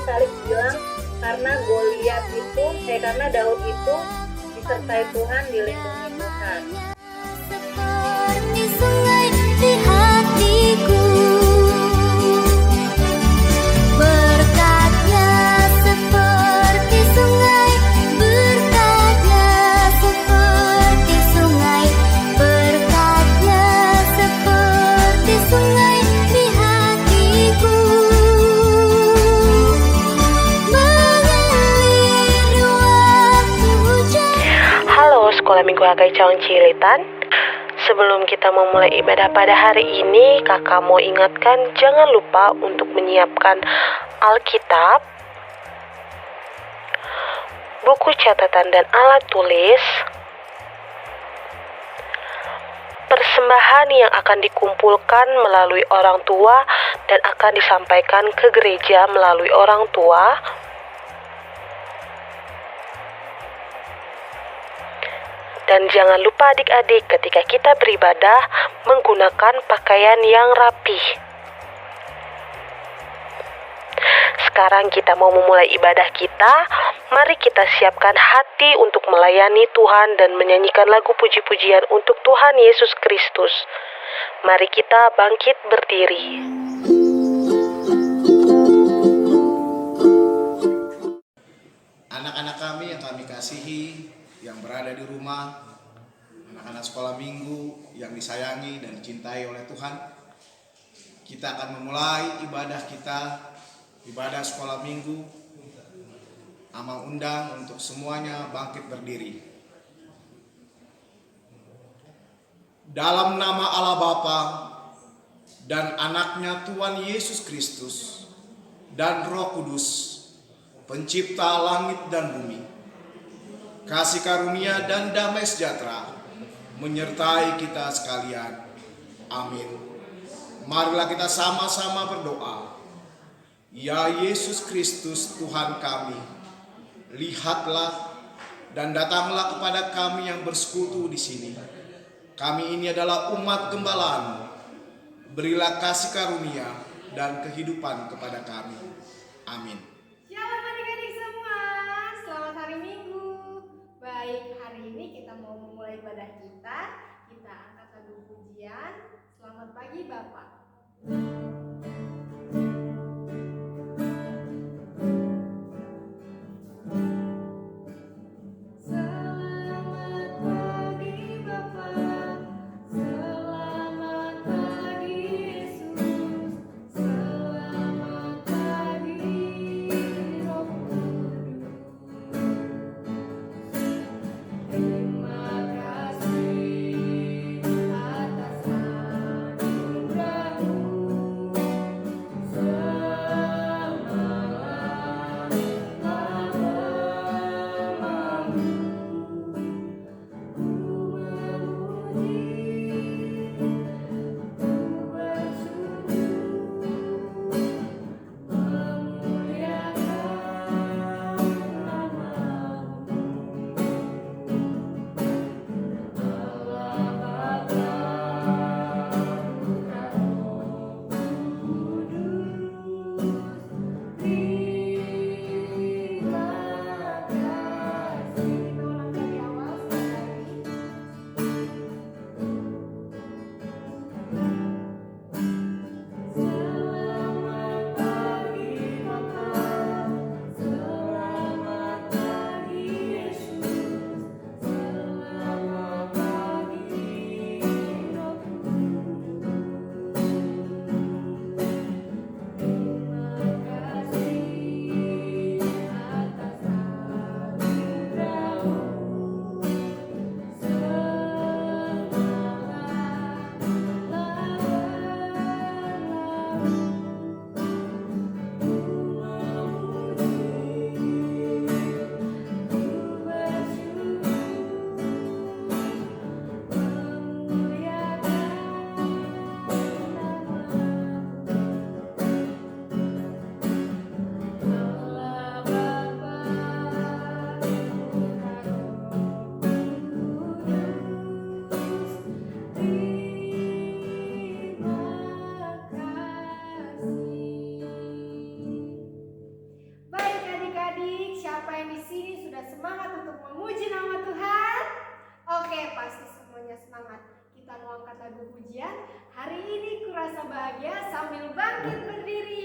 Salib bilang karena Daud itu disertai Tuhan, dilindungi Tuhan. Seperti sungai di hatiku, berkatnya seperti sungai, berkatnya seperti sungai, berkatnya seperti sungai di hatiku, mengalir waktu hujan. Halo Sekolah Minggu HKI Cawang Cililitan. Sebelum kita memulai ibadah pada hari ini, kakak mau ingatkan jangan lupa untuk menyiapkan Alkitab, buku catatan dan alat tulis, persembahan yang akan dikumpulkan melalui orang tua dan akan disampaikan ke gereja melalui orang tua, dan jangan lupa adik-adik ketika kita beribadah menggunakan pakaian yang rapih. Sekarang kita mau memulai ibadah kita. Mari kita siapkan hati untuk melayani Tuhan dan menyanyikan lagu puji-pujian untuk Tuhan Yesus Kristus. Mari kita bangkit berdiri. Anak-anak kami yang kami kasihi, yang berada di rumah, anak-anak sekolah minggu yang disayangi dan dicintai oleh Tuhan, kita akan memulai ibadah kita, ibadah sekolah minggu. Amal undang untuk semuanya bangkit berdiri. Dalam nama Allah Bapa dan anaknya Tuhan Yesus Kristus dan Roh Kudus, pencipta langit dan bumi, kasih karunia dan damai sejahtera menyertai kita sekalian. Amin. Marilah kita sama-sama berdoa. Ya Yesus Kristus Tuhan kami, lihatlah dan datanglah kepada kami yang bersekutu di sini. Kami ini adalah umat gembala-Mu. Berilah kasih karunia dan kehidupan kepada kami. Amin. Shalom adik-adik semua, selamat hari Minggu. Baik, hari ini kita mau memulai ibadah kita. Kita angkat lagu pujian. Selamat pagi Bapak. Selamat pagi Bapak, selamat pagi Yesus, selamat pagi Roh Kudus. Terima kasih atas anugerah-Mu. semuanya semangat. Kita mau angkat lagu pujian. Hari ini kurasa bahagia sambil bangkit berdiri.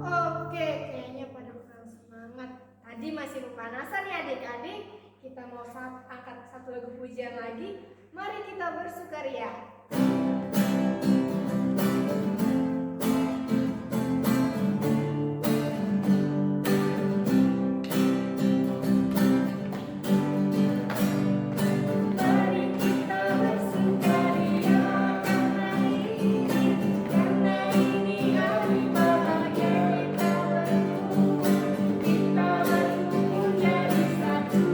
Oke, kayaknya pada kurang semangat. Tadi masih pemanasan ya adik-adik. Kita mau angkat satu lagu pujian lagi. Mari kita bersukaria. Mari kita bersukaria karena ini hari bahagia kita berkumpul jadi satu.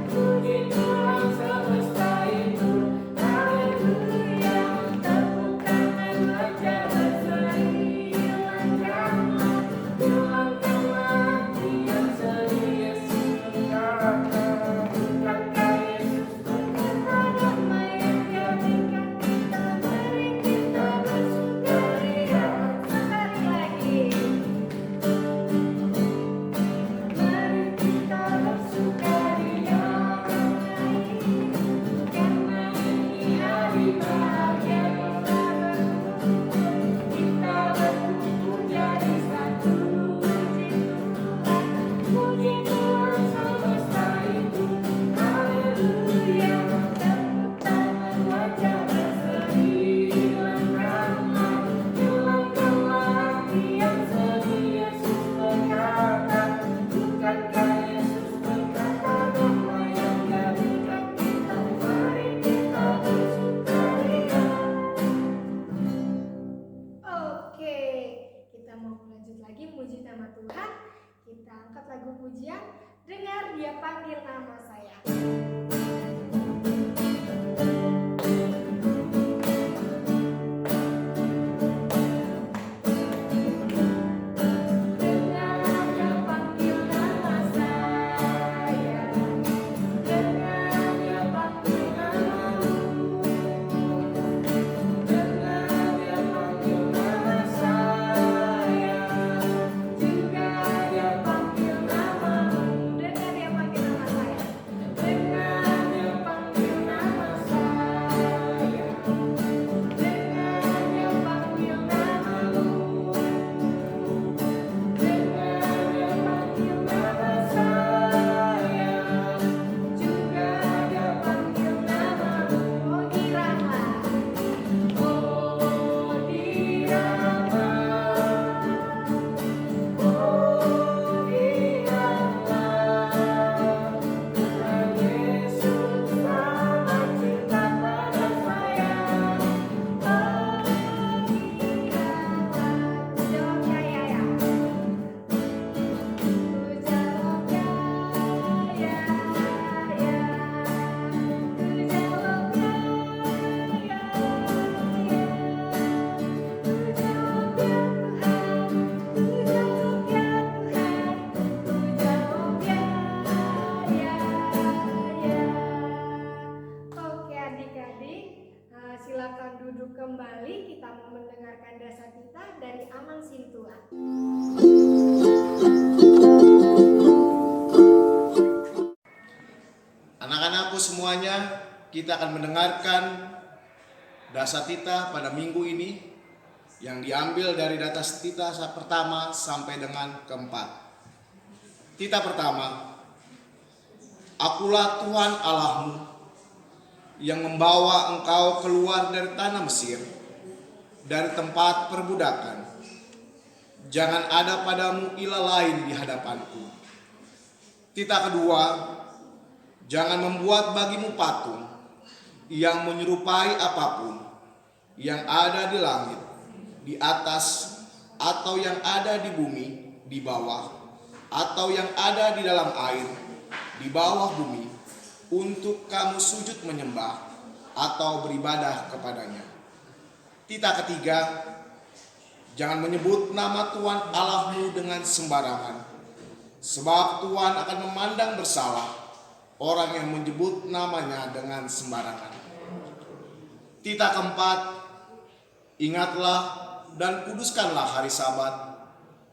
Puji Tuhan semesta itu, haleluya. Tepuk tangan wajah berseri, hilangkanlah hati yang sedih. Yesus berkata, bukankah Yesus berkata damai yang jadikan kita. Mari kita bersukaria. Sekali lagi. Mari kita bersukaria karena ini hari bahagia kita berkumpul jadi satu. Puji Tuhan semesta itu, haleluya. Tepuk tangan wajah berseri, hilangkanlah hati yang sedih. Yesus berkata, bukankah Yesus berkata damai yang jadikan kita. Mari kita bersukaria. Oke, kita mau lanjut lagi muji nama Tuhan. Kita angkat lagu pujian. Dengar Dia panggil nama saya. Dengar Dia panggil nama saya. Dengar Dia panggil namamu. Dengar Dia panggil nama saya. Juga Dia panggil namamu. Dengar Dia panggil nama saya. Dengar dari Amang Sintua. Anak-anakku semuanya, kita akan mendengarkan Dasatita pada minggu ini yang diambil dari Dasatita pertama sampai dengan keempat. Tita pertama, Akulah Tuhan Allahmu yang membawa engkau keluar dari tanah Mesir, dari tempat perbudakan. Jangan ada padamu ilah lain di hadapanku. Tita kedua, jangan membuat bagimu patung yang menyerupai apapun yang ada di langit, di atas, atau yang ada di bumi, di bawah, atau yang ada di dalam air, di bawah bumi, untuk kamu sujud menyembah atau beribadah kepadanya. Tita ketiga, jangan menyebut nama Tuhan Allahmu dengan sembarangan, sebab Tuhan akan memandang bersalah orang yang menyebut namanya dengan sembarangan. Tita keempat, ingatlah dan kuduskanlah hari Sabat.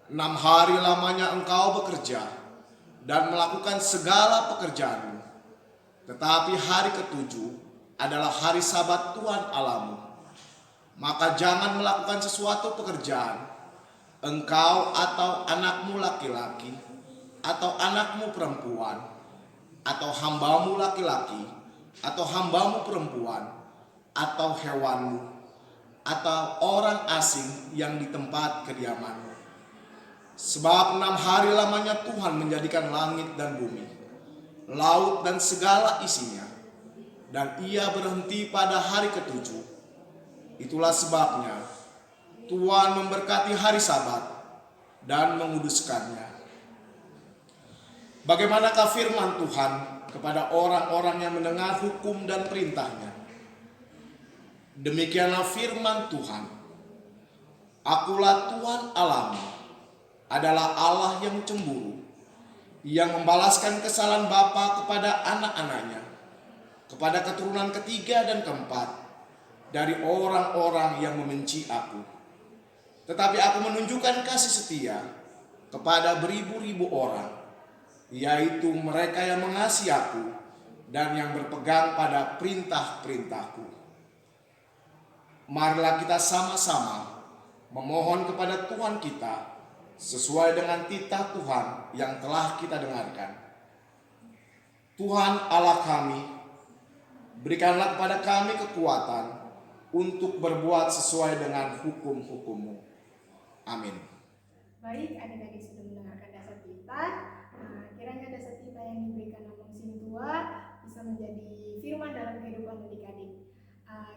6 hari lamanya engkau bekerja dan melakukan segala pekerjaanmu. Tetapi hari ketujuh adalah hari Sabat Tuhan Allahmu. Maka jangan melakukan sesuatu pekerjaan, engkau atau anakmu laki-laki, atau anakmu perempuan, atau hambamu laki-laki, atau hambamu perempuan, atau hewanmu, atau orang asing yang di tempat kediamanmu. Sebab 6 hari lamanya Tuhan menjadikan langit dan bumi, laut dan segala isinya, dan ia berhenti pada hari ketujuh. Itulah sebabnya Tuhan memberkati hari Sabat dan menguduskannya. Bagaimanakah firman Tuhan kepada orang-orang yang mendengar hukum dan perintahnya? Demikianlah firman Tuhan. Akulah Tuhan Allahmu, adalah Allah yang cemburu, yang membalaskan kesalahan bapa kepada anak-anaknya, kepada keturunan ketiga dan keempat dari orang-orang yang membenci aku. Tetapi aku menunjukkan kasih setia kepada beribu-ribu orang, yaitu mereka yang mengasihi aku dan yang berpegang pada perintah-perintahku. Marilah kita sama-sama memohon kepada Tuhan kita sesuai dengan titah Tuhan yang telah kita dengarkan. Tuhan Allah kami, berikanlah kepada kami kekuatan untuk berbuat sesuai dengan hukum-hukum-Mu. Amin. Baik, adik-adik sudah mendengarkan Dasatita. Kiranya Dasatita yang diberikan Amang Sintua bisa menjadi firman dalam kehidupan adik-adik.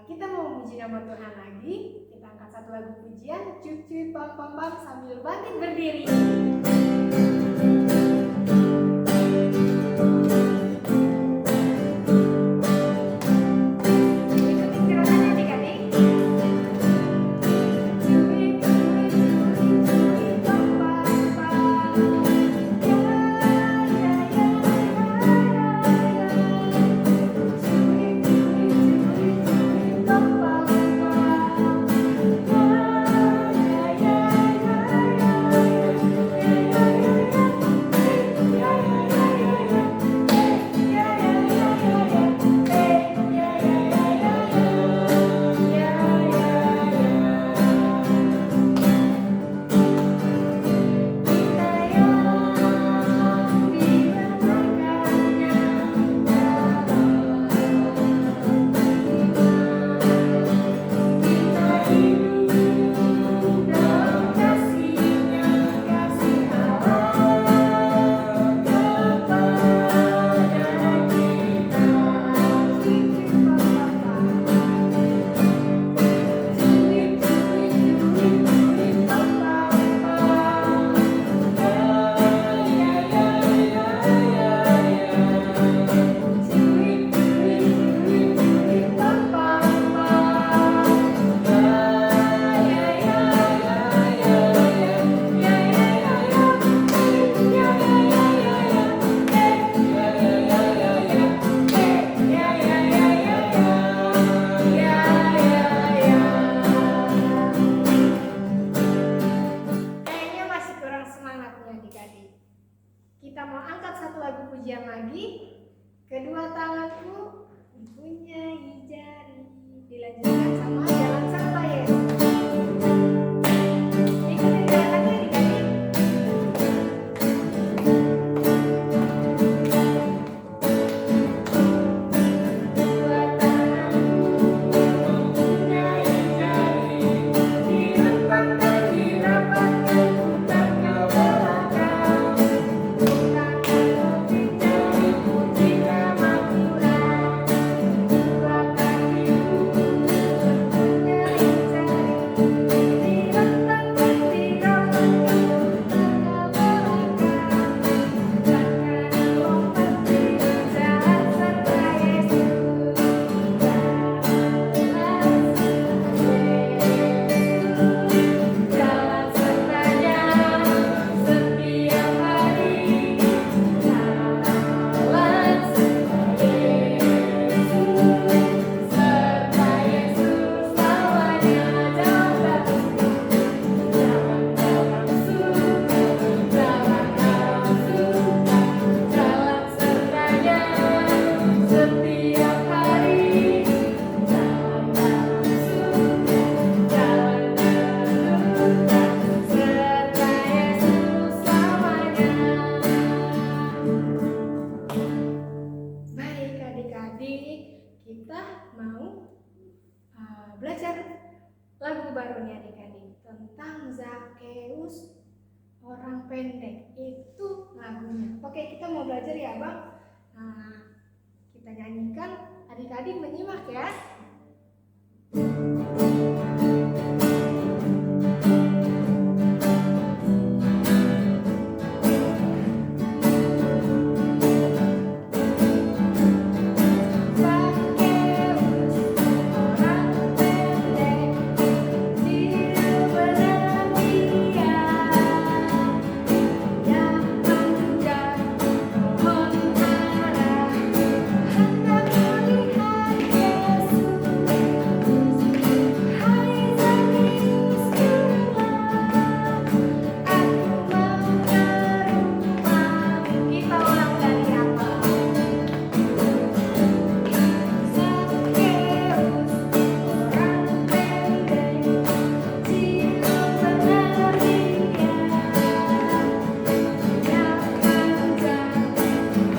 Kita mau memuji nama Tuhan lagi. Kita angkat satu lagu pujian, cuit-cuit pam-pam-pam sambil bangkit berdiri. Ikutin gerakannya adik-adik. Cuit-cuit, cuit-cuit pam-pam-pam. Ya, ya, ya, ya, ya, ya. Kita mau angkat satu lagu pujian lagi. Kedua tanganku mempunyai jari. Dilanjutkan sama Jalan Serta Yesus. Ikutin gerakannya adik-adik. Dua tanganku mempunyai jari. Dilemparkan, dirapatkan, putar ke belakang. Bukakan roti jari, puji nama Tuhan. Dua kakiku mempunyai jari. Direntangkan, dirapatkan, putar ke belakang. Bukakan lompat di jalan serta Yesus. Jalan sertanya setiap hari. Jalan serta Yesus. Serta Yesus selamanya. Jalan dalam suka, jalan dalam suka. Jalan sertanya setiap hari. Jalan dalam suka, jalan dalam duka. Serta Yesus selamanya. Baik adik-adik, kita mau belajar lagu baru nih adik-adik tentang Zakheus orang pendek. Itu lagunya. Oke, kita mau belajar ya Bang. Kita nyanyikan, adik-adik menyimak ya. Zakheus orang pendek, dia berdia. Dia panjang pohon ara, hendak melihat Yesus. Hai Zakheus, keluar, aku mau ke rumahmu. Kita ulang dari awal. Zakheus orang pendek, dia berdia. Dia panjang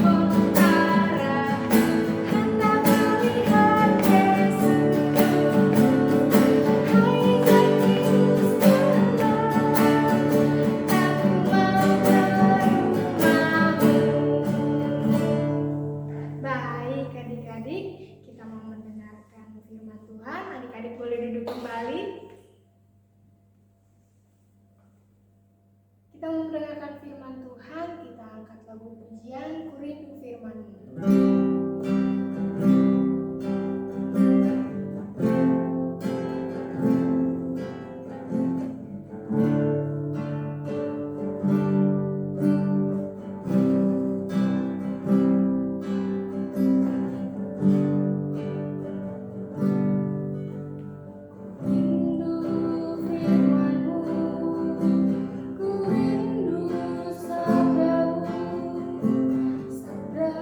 pohon ara, hendak melihat Yesus. Hai Zakheus, keluar, aku mau ke rumahmu. Baik adik-adik, kita mau mendengarkan firman Tuhan. Adik-adik boleh duduk kembali. Kita mau mendengarkan firman Tuhan. Kita angkat lagu pujian, Ku Rindu Firman-Mu. Rindu firman-Mu, ku rindu sabda-Mu, sabda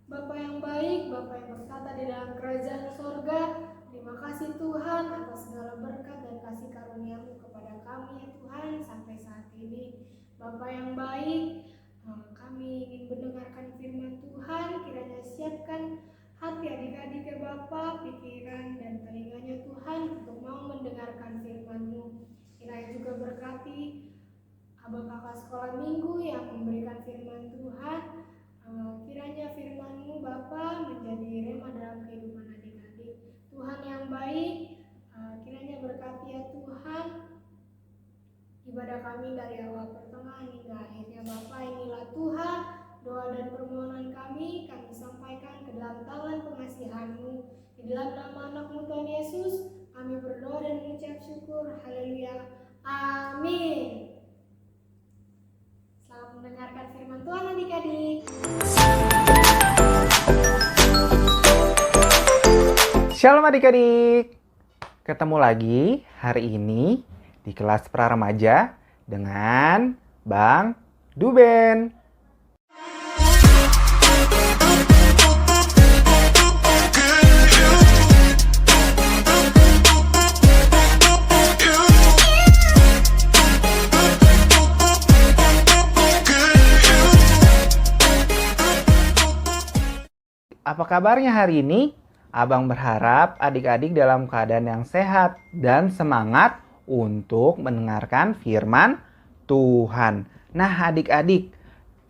Bapa yang baik, Bapa yang bertata di dalam kerajaan sorga, terima kasih Tuhan atas segala berkat dan kasih karunia-Mu kepada kami ya Tuhan sampai saat ini. Bapa yang baik, kami ingin mendengarkan firman Tuhan, kiranya siapkan hati adik-adik ya Bapa, pikiran dan telinganya Tuhan untuk mau mendengarkan firman-Mu. Kiranya juga berkati abang kakak sekolah minggu yang memberikan firman Tuhan. Kiranya firman-Mu Bapa menjadi rema dalam kehidupan adik-adik. Tuhan yang baik, kiranya berkati ya Tuhan ibadah kami dari awal pertengahan hingga akhirnya Bapa. Inilah Tuhan doa dan permohonan kami sampaikan ke dalam tangan pengasihan-Mu. Di dalam nama anak-Mu Tuhan Yesus kami berdoa dan mengucap syukur. Haleluya. Amin. Selamat mendengarkan firman Tuhan adik-adik. Shalom adik-adik. Ketemu lagi hari ini di kelas pra-remaja dengan Bang Duben. Apa kabarnya hari ini? Abang berharap adik-adik dalam keadaan yang sehat dan semangat untuk mendengarkan firman Tuhan. Nah adik-adik,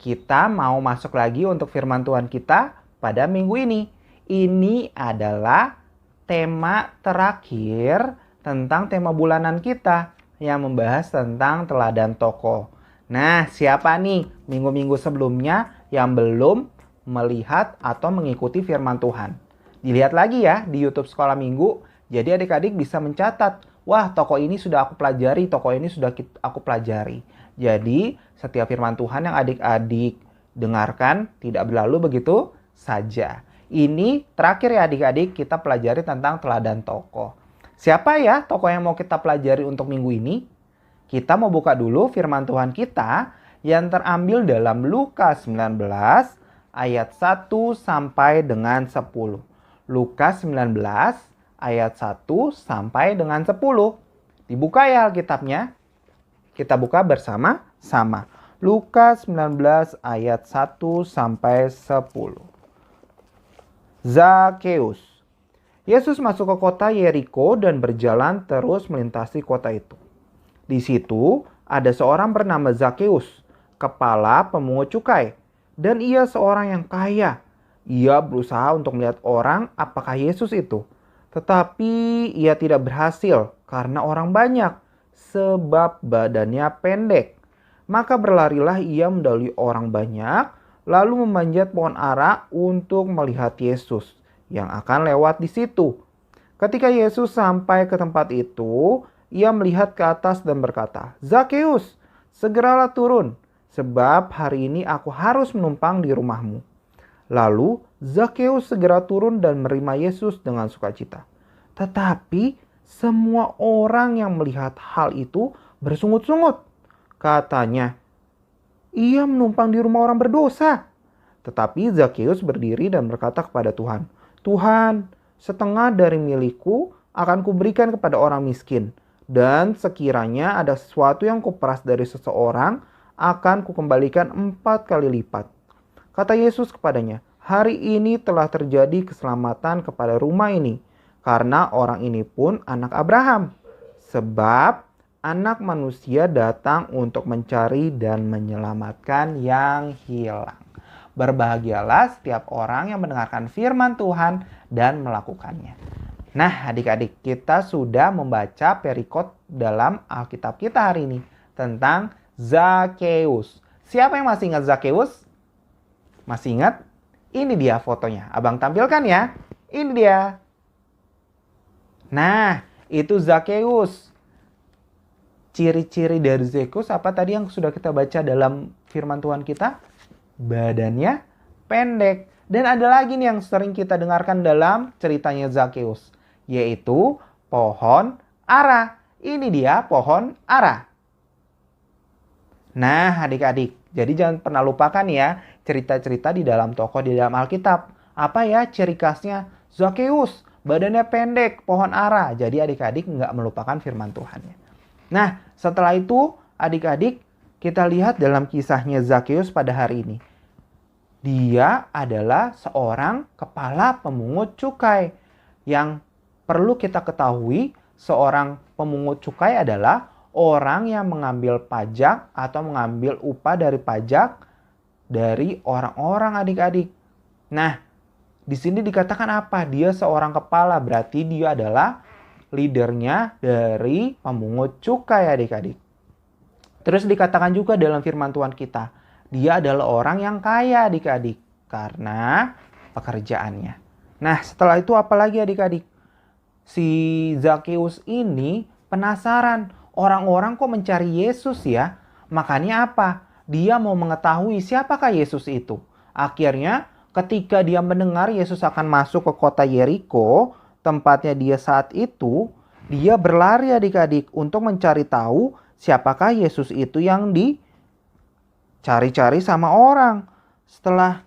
kita mau masuk lagi untuk firman Tuhan kita pada minggu ini. Ini adalah tema terakhir tentang tema bulanan kita yang membahas tentang teladan tokoh. Nah, siapa nih minggu-minggu sebelumnya yang belum melihat atau mengikuti firman Tuhan? Dilihat lagi ya di YouTube Sekolah Minggu. Jadi adik-adik bisa mencatat, wah tokoh ini sudah aku pelajari, tokoh ini sudah aku pelajari. Jadi setiap firman Tuhan yang adik-adik dengarkan tidak berlalu begitu saja. Ini terakhir ya adik-adik, kita pelajari tentang teladan tokoh. Siapa ya tokoh yang mau kita pelajari untuk minggu ini? Kita mau buka dulu firman Tuhan kita yang terambil dalam Lukas 19 ayat 1 sampai dengan 10. Lukas 19 ayat 1 sampai dengan 10. Dibuka ya Alkitabnya. Kita buka bersama-sama. Lukas 19 ayat 1 sampai 10. Zakeus. Yesus masuk ke kota Yeriko dan berjalan terus melintasi kota itu. Di situ ada seorang bernama Zakeus, kepala pemungut cukai, dan ia seorang yang kaya. Ia berusaha untuk melihat orang apakah Yesus itu. Tetapi ia tidak berhasil karena orang banyak, sebab badannya pendek. Maka berlarilah ia mendahului orang banyak, lalu memanjat pohon ara untuk melihat Yesus yang akan lewat di situ. Ketika Yesus sampai ke tempat itu, ia melihat ke atas dan berkata, "Zakeus, segeralah turun, sebab hari ini aku harus menumpang di rumahmu." Lalu Zakeus segera turun dan menerima Yesus dengan sukacita. Tetapi semua orang yang melihat hal itu bersungut-sungut. Katanya, ia menumpang di rumah orang berdosa. Tetapi Zakeus berdiri dan berkata kepada Tuhan, "Tuhan, setengah dari milikku akan kuberikan kepada orang miskin. Dan sekiranya ada sesuatu yang kuperas dari seseorang, akan kukembalikan 4 kali lipat." Kata Yesus kepadanya, "Hari ini telah terjadi keselamatan kepada rumah ini, karena orang ini pun anak Abraham. Sebab anak manusia datang untuk mencari dan menyelamatkan yang hilang." Berbahagialah setiap orang yang mendengarkan firman Tuhan dan melakukannya. Nah adik-adik, kita sudah membaca perikop dalam Alkitab kita hari ini tentang Zakeus. Siapa yang masih ingat Zakeus? Masih ingat? Ini dia fotonya. Abang tampilkan ya. Ini dia. Nah, itu Zakeus. Ciri-ciri dari Zakeus apa tadi yang sudah kita baca dalam firman Tuhan kita? Badannya pendek. Dan ada lagi nih yang sering kita dengarkan dalam ceritanya Zakeus, yaitu pohon ara. Ini dia pohon ara. Nah adik-adik, Jadi jangan pernah lupakan ya cerita-cerita di dalam tokoh di dalam Alkitab. Apa ya ciri khasnya? Zakeus, badannya pendek, pohon ara. Jadi adik-adik nggak melupakan firman Tuhannya. Nah, setelah itu adik-adik kita lihat dalam kisahnya Zakeus pada hari ini. Dia adalah seorang kepala pemungut cukai. Yang perlu kita ketahui, seorang pemungut cukai adalah orang yang mengambil pajak atau mengambil upah dari pajak dari orang-orang adik-adik. Nah, di sini dikatakan apa? Dia seorang kepala, berarti dia adalah leadernya dari pemungut cukai adik-adik. Terus dikatakan juga dalam firman Tuhan kita, dia adalah orang yang kaya adik-adik karena pekerjaannya. Nah, setelah itu apa lagi adik-adik? Si Zakeus ini penasaran, orang-orang kok mencari Yesus ya? Makanya apa? Dia mau mengetahui siapakah Yesus itu. Akhirnya ketika dia mendengar Yesus akan masuk ke kota Yeriko, tempatnya dia saat itu, dia berlari adik-adik untuk mencari tahu siapakah Yesus itu yang dicari-cari sama orang. Setelah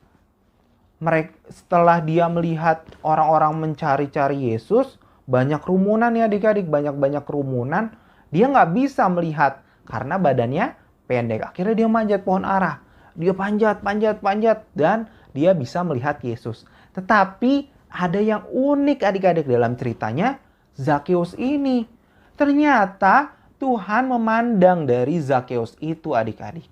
dia melihat orang-orang mencari-cari Yesus, banyak kerumunan ya adik-adik, banyak kerumunan. Dia nggak bisa melihat karena badannya pendek. Akhirnya dia manjat pohon ara. Dia panjat dan dia bisa melihat Yesus. Tetapi ada yang unik adik-adik dalam ceritanya Zakeus ini. Ternyata Tuhan memandang dari Zakeus itu adik-adik.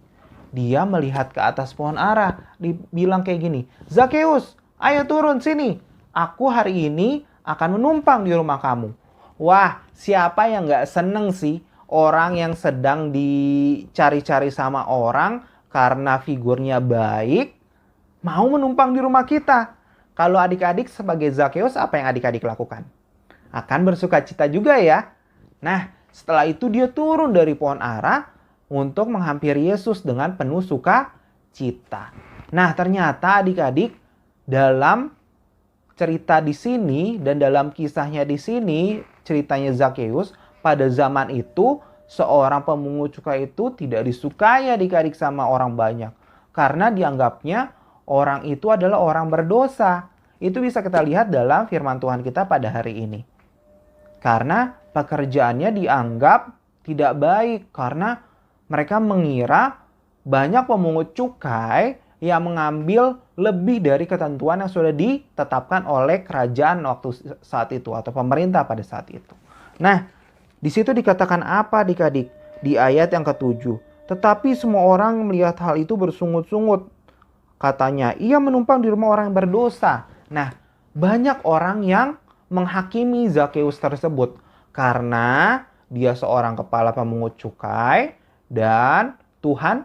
Dia melihat ke atas pohon ara. Dibilang kayak gini, Zakeus, ayo turun sini. Aku hari ini akan menumpang di rumah kamu. Wah, siapa yang gak seneng sih orang yang sedang dicari-cari sama orang karena figurnya baik, mau menumpang di rumah kita. Kalau adik-adik sebagai Zakeus, apa yang adik-adik lakukan? Akan bersuka cita juga ya. Nah, setelah itu dia turun dari pohon ara untuk menghampiri Yesus dengan penuh sukacita. Nah, ternyata adik-adik dalam cerita di sini dan dalam kisahnya di sini, ceritanya Zakeus, pada zaman itu seorang pemungut cukai itu tidak disukai adik-adik sama orang banyak. Karena dianggapnya orang itu adalah orang berdosa. Itu bisa kita lihat dalam firman Tuhan kita pada hari ini. Karena pekerjaannya dianggap tidak baik. Karena mereka mengira banyak pemungut cukai yang mengambil lebih dari ketentuan yang sudah ditetapkan oleh kerajaan waktu saat itu atau pemerintah pada saat itu. Nah, di situ dikatakan apa adik-adik? Di ayat yang ke-7. Tetapi semua orang melihat hal itu bersungut-sungut. Katanya, ia menumpang di rumah orang yang berdosa. Nah, banyak orang yang menghakimi Zakeus tersebut karena dia seorang kepala pemungut cukai dan Tuhan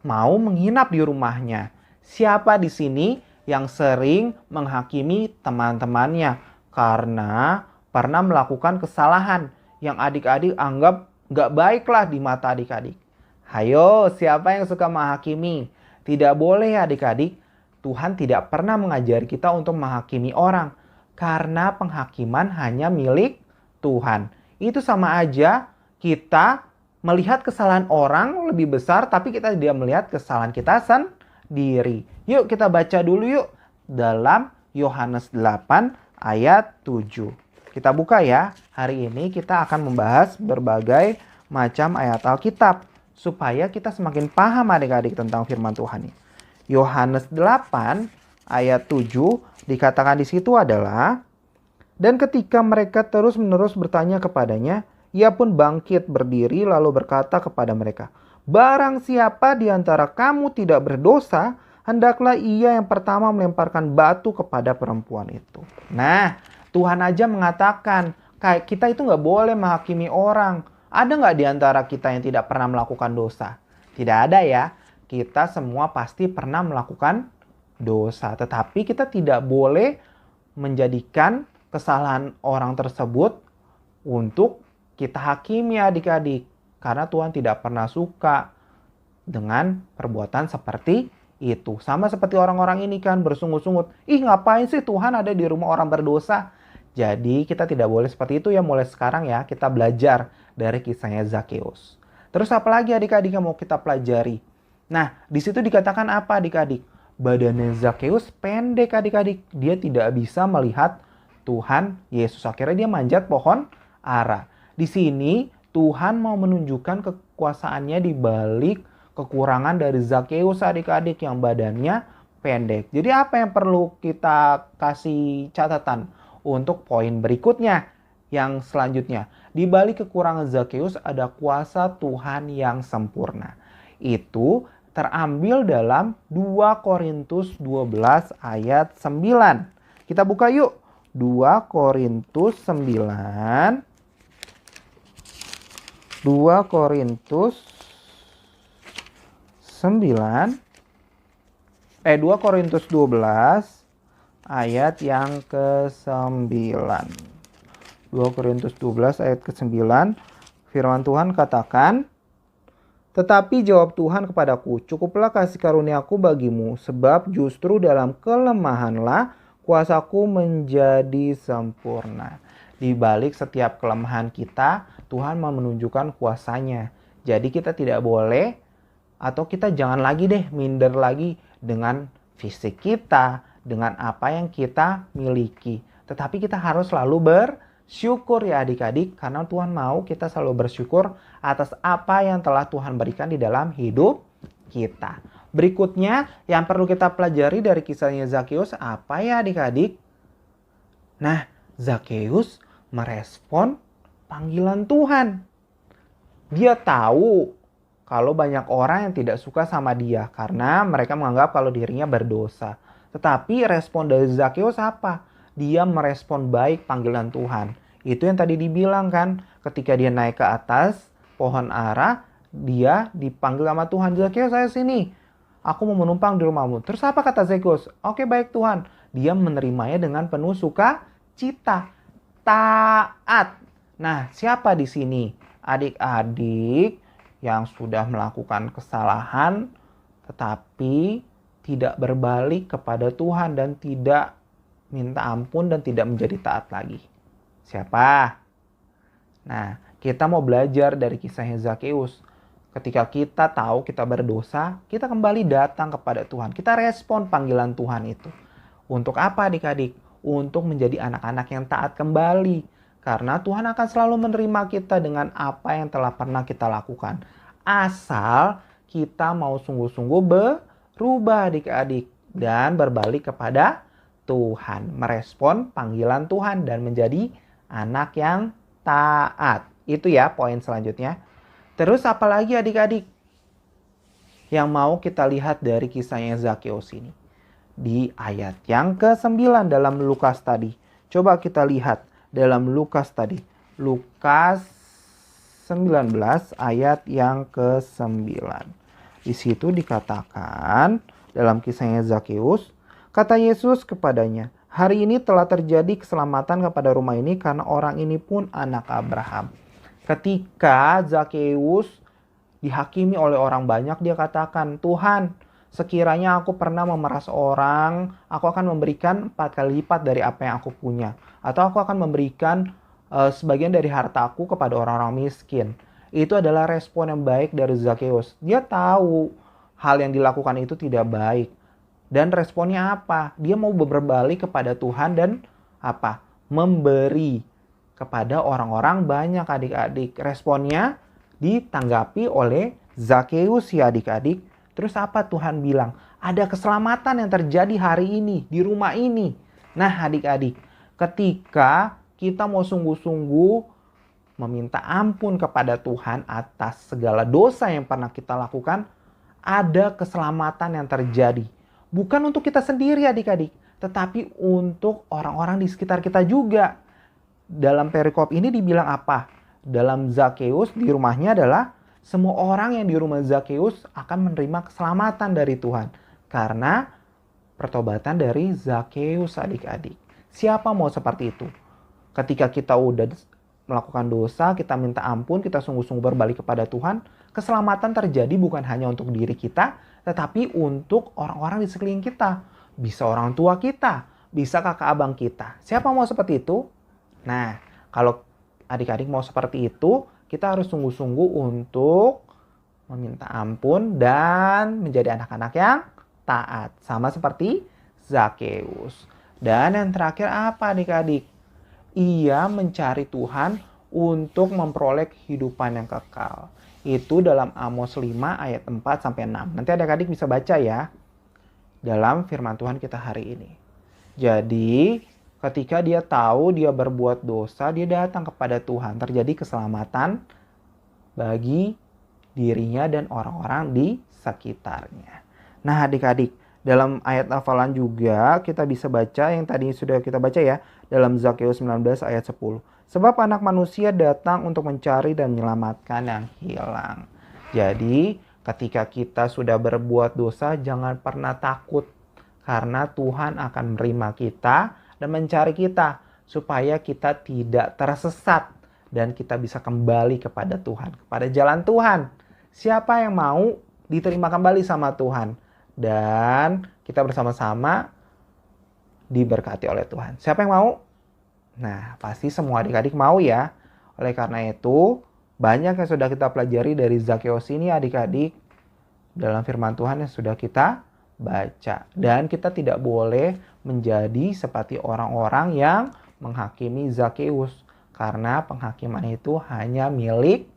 mau menginap di rumahnya. Siapa di sini yang sering menghakimi teman-temannya karena pernah melakukan kesalahan yang adik-adik anggap gak baiklah di mata adik-adik? Hayo, siapa yang suka menghakimi? Tidak boleh adik-adik. Tuhan tidak pernah mengajari kita untuk menghakimi orang karena penghakiman hanya milik Tuhan. Itu sama aja kita melihat kesalahan orang lebih besar, tapi kita tidak melihat kesalahan kita sendiri. Yuk kita baca dulu yuk dalam Yohanes 8 ayat 7. Kita buka ya. Hari ini kita akan membahas berbagai macam ayat Alkitab supaya kita semakin paham adik-adik tentang firman Tuhan ini. Yohanes 8 ayat 7 dikatakan di situ adalah, dan ketika mereka terus-menerus bertanya kepadanya, ia pun bangkit berdiri lalu berkata kepada mereka, barang siapa di antara kamu tidak berdosa, hendaklah ia yang pertama melemparkan batu kepada perempuan itu. Nah, Tuhan aja mengatakan, kayak kita itu nggak boleh menghakimi orang. Ada nggak di antara kita yang tidak pernah melakukan dosa? Tidak ada ya. Kita semua pasti pernah melakukan dosa. Tetapi kita tidak boleh menjadikan kesalahan orang tersebut untuk kita hakimi adik-adik. Karena Tuhan tidak pernah suka dengan perbuatan seperti itu. Sama seperti orang-orang ini kan bersungut-sungut. Ih, ngapain sih Tuhan ada di rumah orang berdosa? Jadi kita tidak boleh seperti itu ya. Mulai sekarang ya kita belajar dari kisahnya Zakeus. Terus apa lagi adik-adik yang mau kita pelajari? Nah, di situ dikatakan apa adik-adik? Badannya Zakeus pendek adik-adik. Dia tidak bisa melihat Tuhan Yesus. Akhirnya dia manjat pohon ara. Di sini Tuhan mau menunjukkan kekuasaannya di balik kekurangan dari Zakeus adik-adik yang badannya pendek. Jadi apa yang perlu kita kasih catatan untuk poin berikutnya yang selanjutnya? Di balik kekurangan Zakeus ada kuasa Tuhan yang sempurna. Itu terambil dalam 2 Korintus 12 ayat 9. Kita buka yuk. 2 Korintus 9. 2 Korintus 12 ayat yang ke-9. 2 Korintus 12 ayat ke-9. Firman Tuhan katakan, "Tetapi jawab Tuhan kepadaku, cukuplah kasih karuniaku bagimu, sebab justru dalam kelemahanlah kuasaku menjadi sempurna." Di balik setiap kelemahan kita, Tuhan mau menunjukkan kuasanya. Jadi kita tidak boleh atau kita jangan lagi deh minder lagi dengan fisik kita, dengan apa yang kita miliki. Tetapi kita harus selalu bersyukur ya adik-adik, karena Tuhan mau kita selalu bersyukur atas apa yang telah Tuhan berikan di dalam hidup kita. Berikutnya yang perlu kita pelajari dari kisahnya Zakeus apa ya adik-adik? Nah, Zakeus merespon panggilan Tuhan. Dia tahu kalau banyak orang yang tidak suka sama dia karena mereka menganggap kalau dirinya berdosa. Tetapi respon dari Zakeus apa? Dia merespon baik panggilan Tuhan. Itu yang tadi dibilang kan, ketika dia naik ke atas pohon ara, dia dipanggil sama Tuhan. Zakeus, saya sini. Aku mau menumpang di rumahmu. Terus apa kata Zakeus? Oke, baik Tuhan. Dia menerimanya dengan penuh sukacita. Taat. Nah, siapa di sini? Adik-adik yang sudah melakukan kesalahan tetapi tidak berbalik kepada Tuhan dan tidak minta ampun dan tidak menjadi taat lagi. Siapa? Nah, kita mau belajar dari kisahnya Zakeus. Ketika kita tahu kita berdosa, kita kembali datang kepada Tuhan. Kita respon panggilan Tuhan itu. Untuk apa adik-adik? Untuk menjadi anak-anak yang taat kembali. Karena Tuhan akan selalu menerima kita dengan apa yang telah pernah kita lakukan. Asal kita mau sungguh-sungguh berubah adik-adik. Dan berbalik kepada Tuhan. Merespon panggilan Tuhan dan menjadi anak yang taat. Itu ya poin selanjutnya. Terus apalagi adik-adik yang mau kita lihat dari kisahnya Zakeus ini. Di ayat yang ke-9 dalam Lukas tadi. Coba kita lihat dalam Lukas tadi. Lukas 19 ayat yang ke-9. Di situ dikatakan dalam kisahnya Zakeus, kata Yesus kepadanya, "Hari ini telah terjadi keselamatan kepada rumah ini karena orang ini pun anak Abraham." Ketika Zakeus dihakimi oleh orang banyak, dia katakan, "Tuhan, sekiranya aku pernah memeras orang, aku akan memberikan 4 kali lipat dari apa yang aku punya. Atau aku akan memberikan sebagian dari hartaku kepada orang-orang miskin." Itu adalah respon yang baik dari Zakeus. Dia tahu hal yang dilakukan itu tidak baik. Dan responnya apa? Dia mau berbalik kepada Tuhan dan apa? Memberi kepada orang-orang banyak adik-adik. Responnya ditanggapi oleh Zakeus ya adik-adik. Terus apa Tuhan bilang? Ada keselamatan yang terjadi hari ini di rumah ini. Nah adik-adik, ketika kita mau sungguh-sungguh meminta ampun kepada Tuhan atas segala dosa yang pernah kita lakukan, ada keselamatan yang terjadi. Bukan untuk kita sendiri adik-adik, tetapi untuk orang-orang di sekitar kita juga. Dalam perikop ini dibilang apa? Dalam Zakeus di rumahnya adalah semua orang yang di rumah Zakeus akan menerima keselamatan dari Tuhan. Karena pertobatan dari Zakeus adik-adik. Siapa mau seperti itu? Ketika kita udah melakukan dosa, kita minta ampun, kita sungguh-sungguh berbalik kepada Tuhan, keselamatan terjadi bukan hanya untuk diri kita, tetapi untuk orang-orang di sekeliling kita. Bisa orang tua kita, bisa kakak abang kita. Siapa mau seperti itu? Nah, kalau adik-adik mau seperti itu, kita harus sungguh-sungguh untuk meminta ampun, dan menjadi anak-anak yang taat. Sama seperti Zakheus. Dan yang terakhir apa adik-adik? Ia mencari Tuhan untuk memperoleh kehidupan yang kekal. Itu dalam Amos 5 ayat 4-6. Nanti adik-adik bisa baca ya dalam firman Tuhan kita hari ini. Jadi ketika dia tahu dia berbuat dosa, dia datang kepada Tuhan. Terjadi keselamatan bagi dirinya dan orang-orang di sekitarnya. Nah adik-adik, dalam ayat hafalan juga kita bisa baca yang tadi sudah kita baca ya. Dalam Zakheus 19 ayat 10. Sebab anak manusia datang untuk mencari dan menyelamatkan yang hilang. Jadi ketika kita sudah berbuat dosa, jangan pernah takut. Karena Tuhan akan menerima kita dan mencari kita. Supaya kita tidak tersesat. Dan kita bisa kembali kepada Tuhan. Kepada jalan Tuhan. Siapa yang mau diterima kembali sama Tuhan? Dan kita bersama-sama diberkati oleh Tuhan. Siapa yang mau? Nah, pasti semua adik-adik mau ya. Oleh karena itu, banyak yang sudah kita pelajari dari Zakheus ini adik-adik dalam firman Tuhan yang sudah kita baca. Dan kita tidak boleh menjadi seperti orang-orang yang menghakimi Zakheus. Karena penghakiman itu hanya milik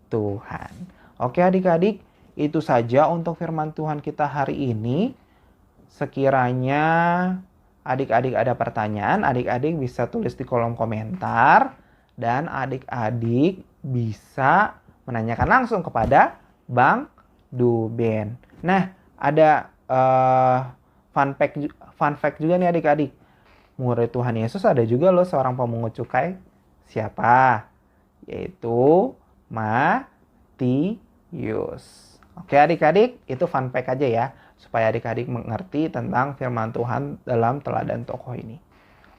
Tuhan. Oke adik-adik, itu saja untuk firman Tuhan kita hari ini. Sekiranya adik-adik ada pertanyaan, adik-adik bisa tulis di kolom komentar. Dan adik-adik bisa menanyakan langsung kepada Bang Duben. Nah, ada fun fact juga nih adik-adik. Murid Tuhan Yesus ada juga loh seorang pemungut cukai. Siapa? Yaitu Matius. Oke adik-adik, itu fun fact aja ya. Supaya adik-adik mengerti tentang firman Tuhan dalam teladan tokoh ini.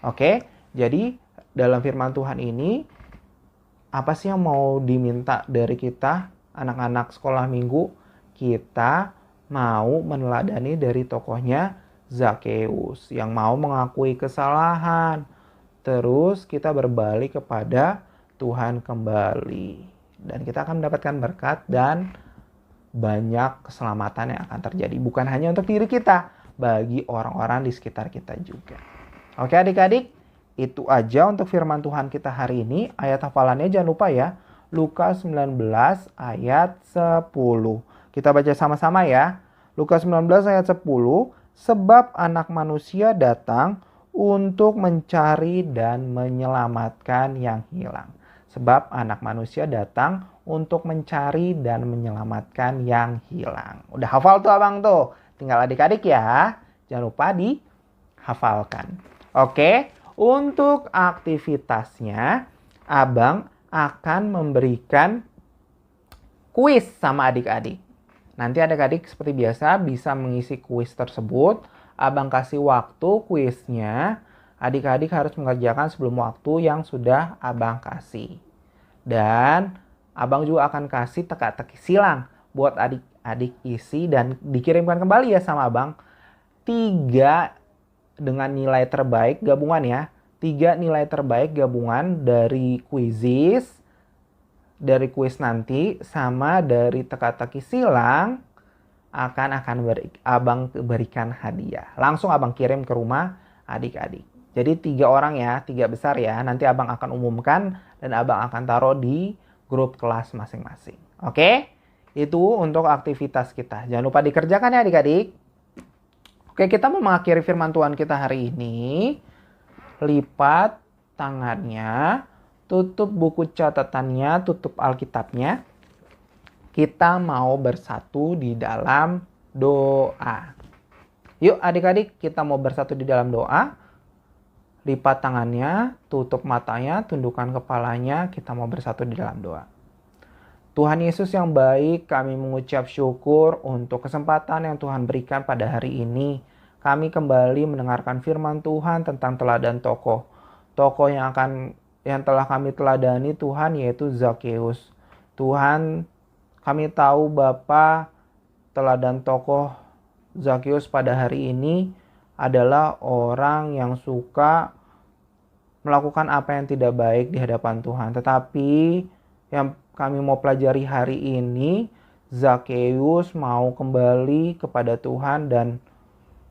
Oke, jadi dalam firman Tuhan ini, apa sih yang mau diminta dari kita, anak-anak sekolah minggu? Kita mau meneladani dari tokohnya Zakheus. Yang mau mengakui kesalahan. Terus kita berbalik kepada Tuhan kembali. Dan kita akan mendapatkan berkat dan banyak keselamatan yang akan terjadi. Bukan hanya untuk diri kita, bagi orang-orang di sekitar kita juga. Oke adik-adik, itu aja untuk firman Tuhan kita hari ini. Ayat hafalannya jangan lupa ya. Lukas 19 ayat 10. Kita baca sama-sama ya. Lukas 19 ayat 10. Sebab anak manusia datang untuk mencari dan menyelamatkan yang hilang. Sebab anak manusia datang untuk mencari dan menyelamatkan yang hilang. Udah hafal tuh abang tuh. Tinggal adik-adik ya. Jangan lupa dihafalkan. Oke, untuk aktivitasnya abang akan memberikan kuis sama adik-adik. Nanti adik-adik seperti biasa bisa mengisi kuis tersebut. Abang kasih waktu kuisnya. Adik-adik harus mengerjakan sebelum waktu yang sudah abang kasih. Dan abang juga akan kasih teka-teki silang buat adik-adik isi dan dikirimkan kembali ya sama abang. 3 dengan nilai terbaik gabungan ya. 3 nilai terbaik gabungan dari kuisis, dari kuis nanti, sama dari teka-teki silang abang berikan hadiah. Langsung abang kirim ke rumah adik-adik. Jadi 3 orang ya, 3 besar ya. Nanti abang akan umumkan dan abang akan taruh di grup kelas masing-masing. Oke? Itu untuk aktivitas kita. Jangan lupa dikerjakan ya adik-adik. Oke, kita mau mengakhiri firman Tuhan kita hari ini. Lipat tangannya, tutup buku catatannya, tutup Alkitabnya. Kita mau bersatu di dalam doa. Yuk adik-adik, kita mau bersatu di dalam doa. Lipat tangannya, tutup matanya, tundukkan kepalanya, kita mau bersatu di dalam doa. Tuhan Yesus yang baik, kami mengucap syukur untuk kesempatan yang Tuhan berikan pada hari ini. Kami kembali mendengarkan firman Tuhan tentang teladan tokoh. Tokoh yang telah kami teladani Tuhan yaitu Zakheus. Tuhan, kami tahu Bapa, teladan tokoh Zakheus pada hari ini adalah orang yang suka melakukan apa yang tidak baik di hadapan Tuhan. Tetapi yang kami mau pelajari hari ini, Zakheus mau kembali kepada Tuhan dan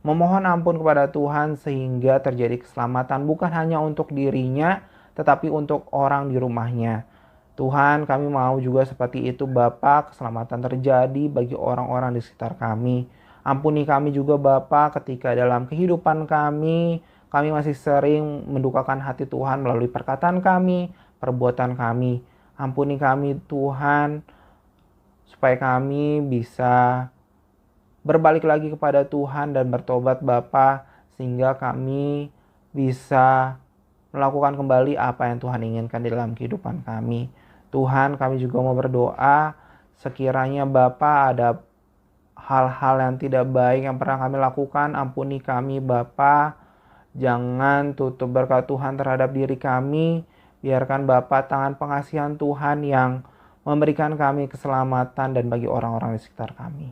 memohon ampun kepada Tuhan sehingga terjadi keselamatan bukan hanya untuk dirinya tetapi untuk orang di rumahnya. Tuhan, kami mau juga seperti itu Bapa, keselamatan terjadi bagi orang-orang di sekitar kami. Ampuni kami juga Bapa ketika dalam kehidupan kami masih sering mendukakan hati Tuhan melalui perkataan kami, perbuatan kami. Ampuni kami Tuhan, supaya kami bisa berbalik lagi kepada Tuhan dan bertobat Bapa, sehingga kami bisa melakukan kembali apa yang Tuhan inginkan di dalam kehidupan kami. Tuhan, kami juga mau berdoa sekiranya Bapa ada hal-hal yang tidak baik yang pernah kami lakukan, ampuni kami Bapa. Jangan tutup berkat Tuhan terhadap diri kami. Biarkan Bapa tangan pengasihan Tuhan yang memberikan kami keselamatan dan bagi orang-orang di sekitar kami.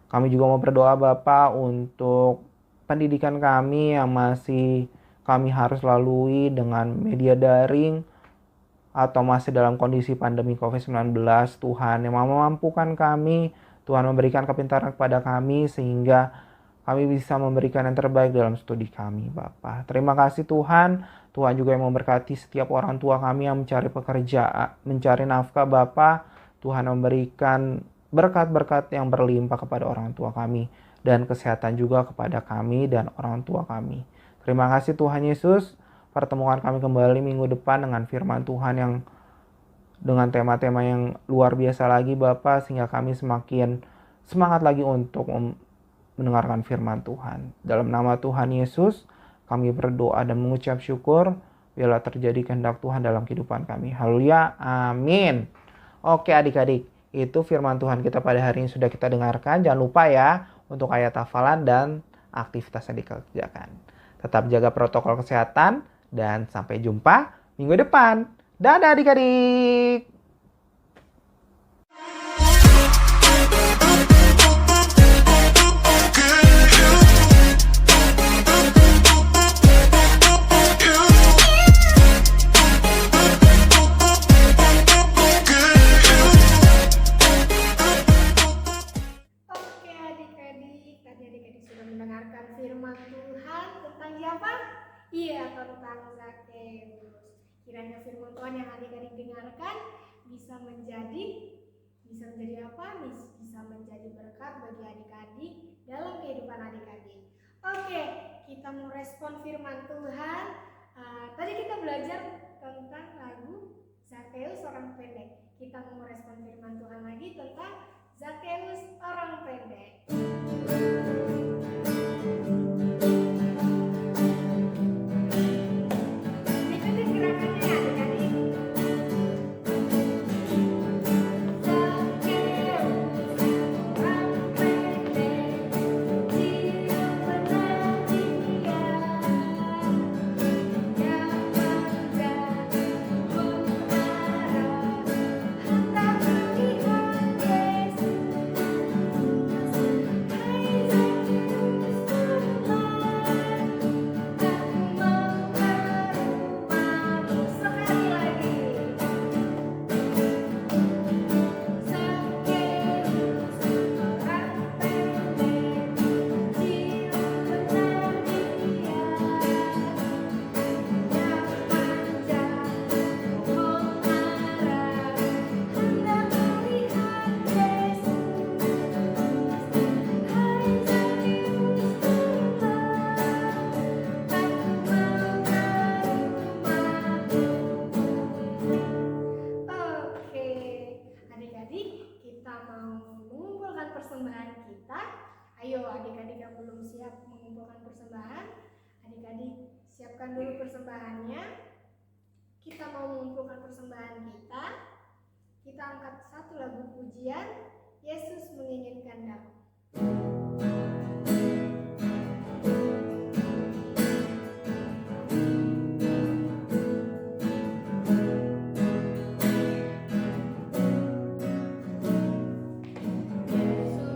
Kami juga mau berdoa Bapa untuk pendidikan kami yang masih kami harus lalui dengan media daring atau masih dalam kondisi pandemi COVID-19. Tuhan yang memampukan kami, Tuhan memberikan kepintaran kepada kami sehingga kami bisa memberikan yang terbaik dalam studi kami Bapa. Terima kasih Tuhan. Tuhan juga yang memberkati setiap orang tua kami yang mencari pekerjaan, mencari nafkah Bapa. Tuhan memberikan berkat-berkat yang berlimpah kepada orang tua kami dan kesehatan juga kepada kami dan orang tua kami. Terima kasih Tuhan Yesus. Pertemuan kami kembali minggu depan dengan firman Tuhan yang dengan tema-tema yang luar biasa lagi Bapa, sehingga kami semakin semangat lagi untuk mendengarkan firman Tuhan. Dalam nama Tuhan Yesus, kami berdoa dan mengucap syukur. Biarlah terjadi kehendak Tuhan dalam kehidupan kami. Haleluya. Amin. Oke adik-adik, itu firman Tuhan kita pada hari ini sudah kita dengarkan. Jangan lupa ya untuk ayat hafalan dan aktivitas yang dikerjakan. Tetap jaga protokol kesehatan dan sampai jumpa minggu depan. Dadah adik-adik. Oke adik-adik, tadi adik-adik sudah mendengarkan firman Tuhan tentang siapa? Iya, tentang Zakheus. Kiranya firman Tuhan yang adik-adik dengarkan bisa menjadi apa? Bisa menjadi berkat bagi adik-adik dalam kehidupan adik-adik. Oke, kita mau respon firman Tuhan. Tadi kita belajar tentang lagu Zakheus orang pendek. Kita mau respon firman Tuhan lagi tentang Zakheus orang pendek. Ikutin gerakannya adik-adik. Zakheus orang pendek, dia menanti dia. Dia menjadi pembarah, hendak melihat Yesus. Oke, adik-adik, kita mau mengumpulkan persembahan kita. Ayo adik-adik yang belum siap mengumpulkan persembahan, adik-adik siapkan dulu persembahannya. Kita mau mengumpulkan persembahan kita. Kita angkat satu lagu pujian, Yesus menginginkan damai. Yesus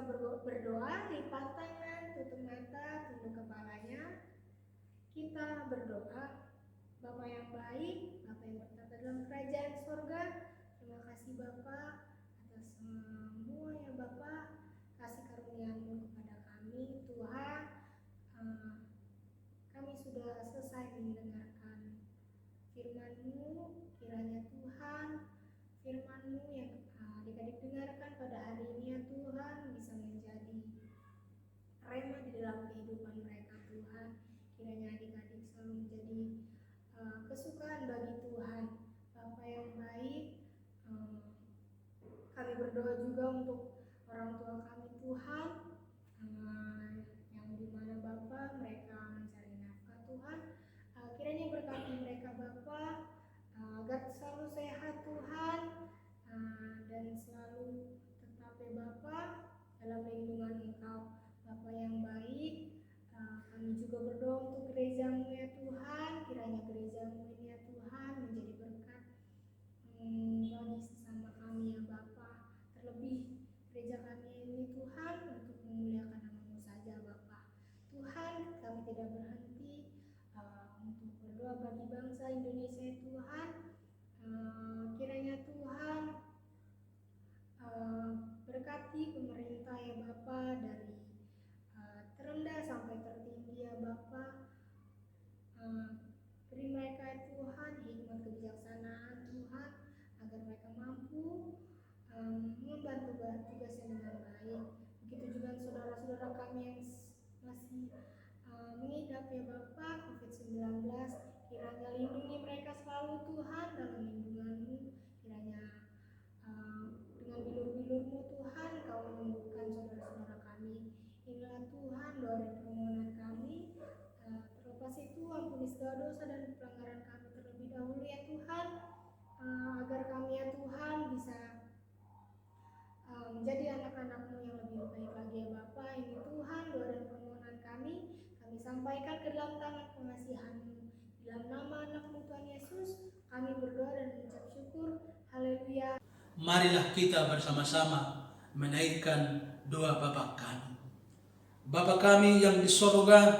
kita berdoa, lipat tangan, tutup mata, tunduk kepalanya. Kita berdoa. Bapa yang baik, Bapa yang bertata dalam kerajaan sorga, terima kasih Bapa atas semua ya Bapa, kasih karunia-Mu kepada kami Tuhan. Kami sudah selesai mendengarkan firman-Mu, kiranya Tuhan firman-Mu yang adik-adik dengarkan pada hari ini ya Tuhan bisa menjadi rema di dalam kehidupan mereka Tuhan. Kiranya adik-adik selalu menjadi kesukaan bagi Tuhan. Bapa yang baik, kami berdoa juga untuk orang tua kami Tuhan, yang dimana Bapa mereka mencari nafkah Tuhan. Kiranya berkati mereka Bapa, agar selalu sehat Tuhan, dan selalu tetap ya Bapa dalam lindungan Engkau. Bapa yang baik, kami juga berdoa untuk gereja-Mu ya Tuhan. Kiranya gereja-Mu ini ya Tuhan menjadi berkat bagi sesama kami ya Bapa. Terlebih gereja kami ini Tuhan untuk memuliakan nama-Mu saja Bapa. Tuhan, kami tidak berhenti untuk berdoa bagi bangsa Indonesia Tuhan. Kiranya Tuhan berkati pemerintah ya Bapa, dari terendah sampai tertinggi ya Bapa. Beri mereka Tuhan hikmat kebijaksanaan Tuhan, agar mereka mampu membantu tugasnya dengan baik. Begitu juga saudara-saudara kami yang masih mengidap ya Bapa COVID-19, kiranya lindungi mereka selalu Tuhan dalam lindungan-Mu. Kiranya dengan bilur-bilur-Mu Tuhan Kau menyembuhkan saudara-saudara kami. Inilah Tuhan doa dan permohonan kami. Terlepas itu ampuni segala dosa dan pelanggaran kami terlebih dahulu ya Tuhan, agar kami ya Tuhan bisa menjadi anak-anak-Mu yang lebih baik lagi ya Bapa. Ini Tuhan doa dan permohonan kami sampaikan ke dalam tangan pengasihan-Mu. Dalam nama anak-Mu Tuhan Yesus kami berdoa dan mengucap syukur. Haleluya. Marilah kita bersama-sama menaikkan doa Bapa kami. Bapa kami yang di sorga,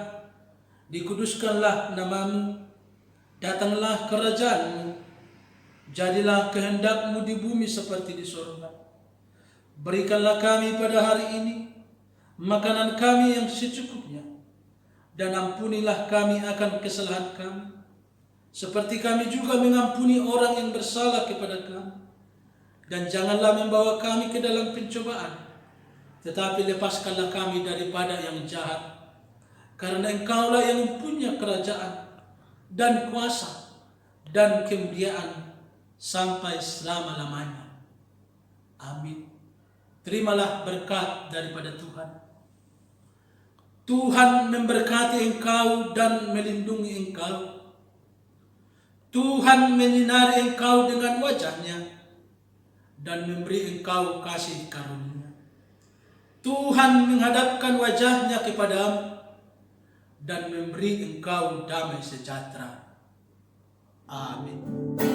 dikuduskanlah nama-Mu, datanglah kerajaan-Mu, jadilah kehendak-Mu di bumi seperti di sorga. Berikanlah kami pada hari ini makanan kami yang secukupnya, dan ampunilah kami akan kesalahan kami, seperti kami juga mengampuni orang yang bersalah kepada kami. Dan janganlah membawa kami ke dalam pencobaan, tetapi lepaskanlah kami daripada yang jahat. Karena Engkaulah yang mempunyai kerajaan dan kuasa dan kemuliaan sampai selama-lamanya. Amin. Terimalah berkat daripada Tuhan. Tuhan memberkati engkau dan melindungi engkau. Tuhan menyinari engkau dengan wajah-Nya dan memberi engkau kasih karunia. Tuhan menghadapkan wajah-Nya kepadamu dan memberi engkau damai sejahtera. Amin.